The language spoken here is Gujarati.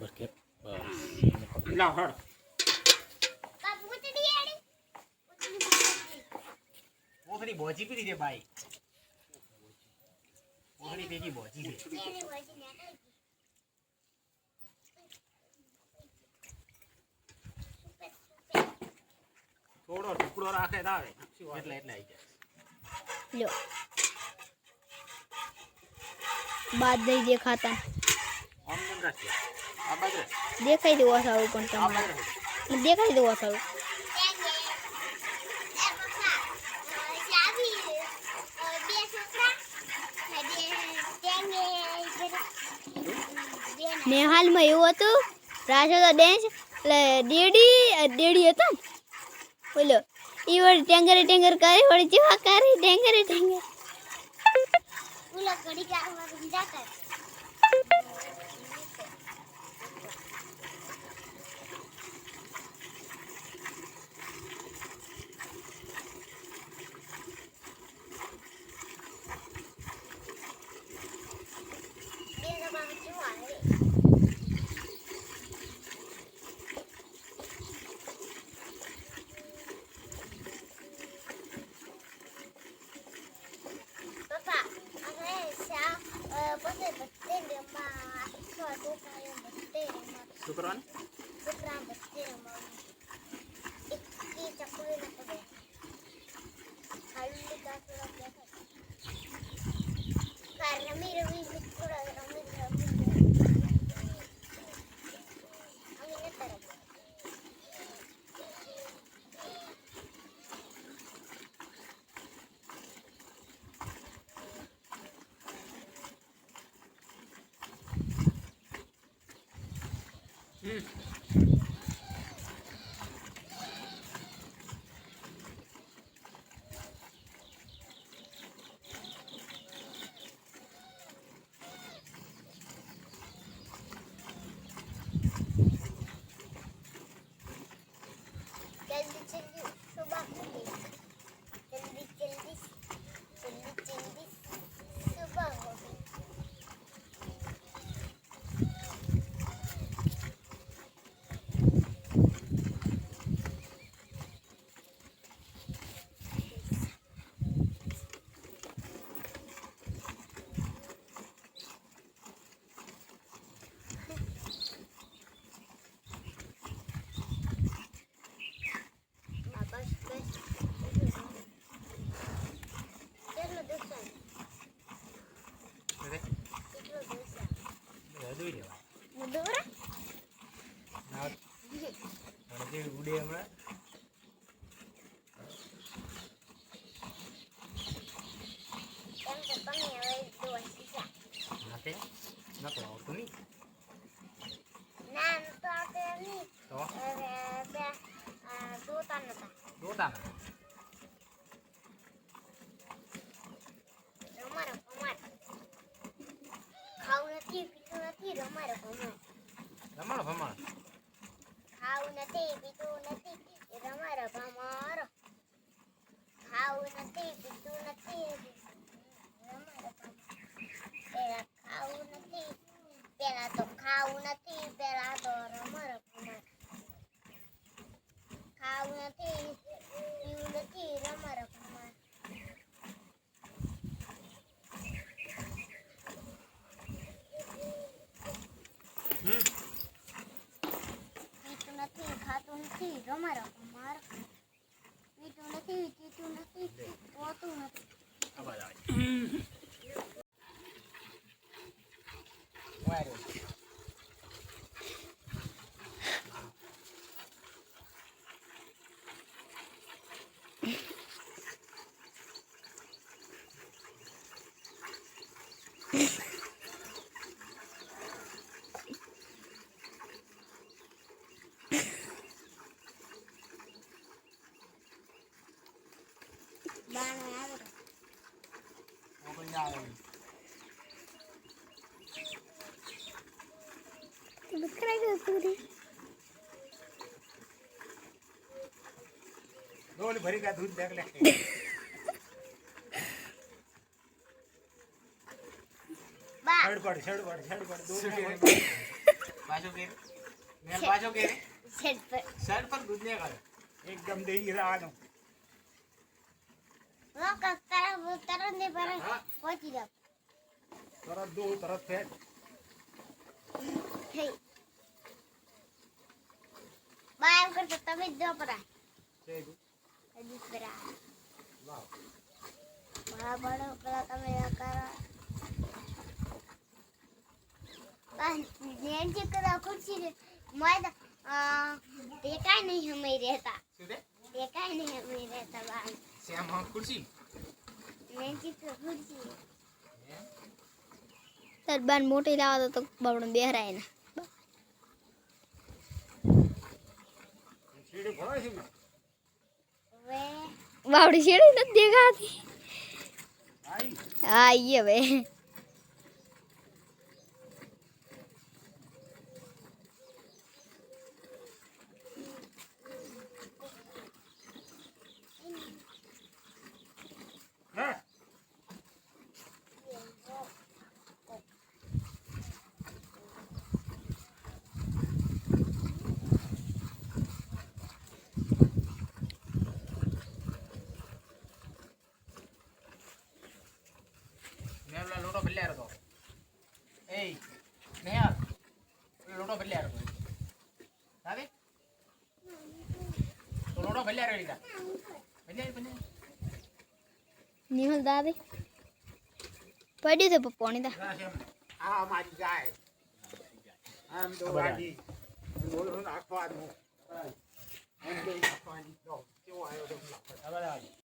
બરાબર કે બસ લાવ હળ ઓખરી બોજી પી દે ભાઈ ઓખરી પેકી બોજી છે થોડો ટુકડો રાખે તારે એટલે એટલે આવી જાય लो बात नहीं देखाता આમ કેમ રાખે આ બાજુ देखाई दो सारू पण આ तमारे બાજુ देखाई दो सारू ने हाल में એવું હતું રાજો તો ડેન્સ એટલે ડેડી હતો ને બોલો ઈ વળી ટેંગર કરે વળી જેવા કરે ટેંગર ઉલા કડી કારમાં જાતા શું કરવાનું ઉડે હમણાં નાતે નતો આવતું નહીં ના તો આપણે નહીં તો દોતા નતા દોતા રમારો કમાર ખાવું નથી પીતું નથી રમારો કમાર રમાડો ભમાડો ખાવું નથી પીતું નથી રમારો કમારો ખાવું નથી પીતું નથી રમારો કમાર પેલા તો ખાવું નથી પેલા તો રમારો કમાર ખાવું નથી પીવું નથી રમારો કમાર પીતું નથી ખાતું નથી રમારો કમાર પીતું નથી પીતું નથી પોતું નથી અવાજ આવે વાયરો બાણો આવે ઓગણ આવે डोल भरी का दूध देख ले बा छड़ पड़ दूध પાછો કે મેલ પાછો કે શેડ પર શર્ટ પર દૂધ ને કરે એકદમ દેરી રહેવાનો લોક તરત ને પર પહોંચી જાવ તરત દો તરત ફેંક થઈ બાય કરતો તમે જ દો પરા દૂસરા લાવ બડા બડો પેલા તમે કરો બસ નેન જે કરા ખુરશી રે મોય દેખાય નહીં હમે રહેતા શું દે દેખાય નહીં હમે રહેતા બા શ્યામ હા ખુરશી નેન જે ખુરશી તાર બાન મોટી લાવો તો બાબડો બેહરાય ને સીડી ભરાય છે ને વે બાવડી શેડી નથી દેખાતી આઈ હા ઈ હવે હા મેલા લોટો બદલ્યા હતો એ નેહા લોટો બદલ્યા હતો સાબે તો લોટો બદલ્યા રેડી કા બદલ્યા નિમલ દાદી પડ્યું છે પપ્પોની દા આ મારી ગાય આમ તો વાડી ઓલો નાખવાનું એમ તો નાખવાની જો કેવો આવ્યો તો ખબર આવી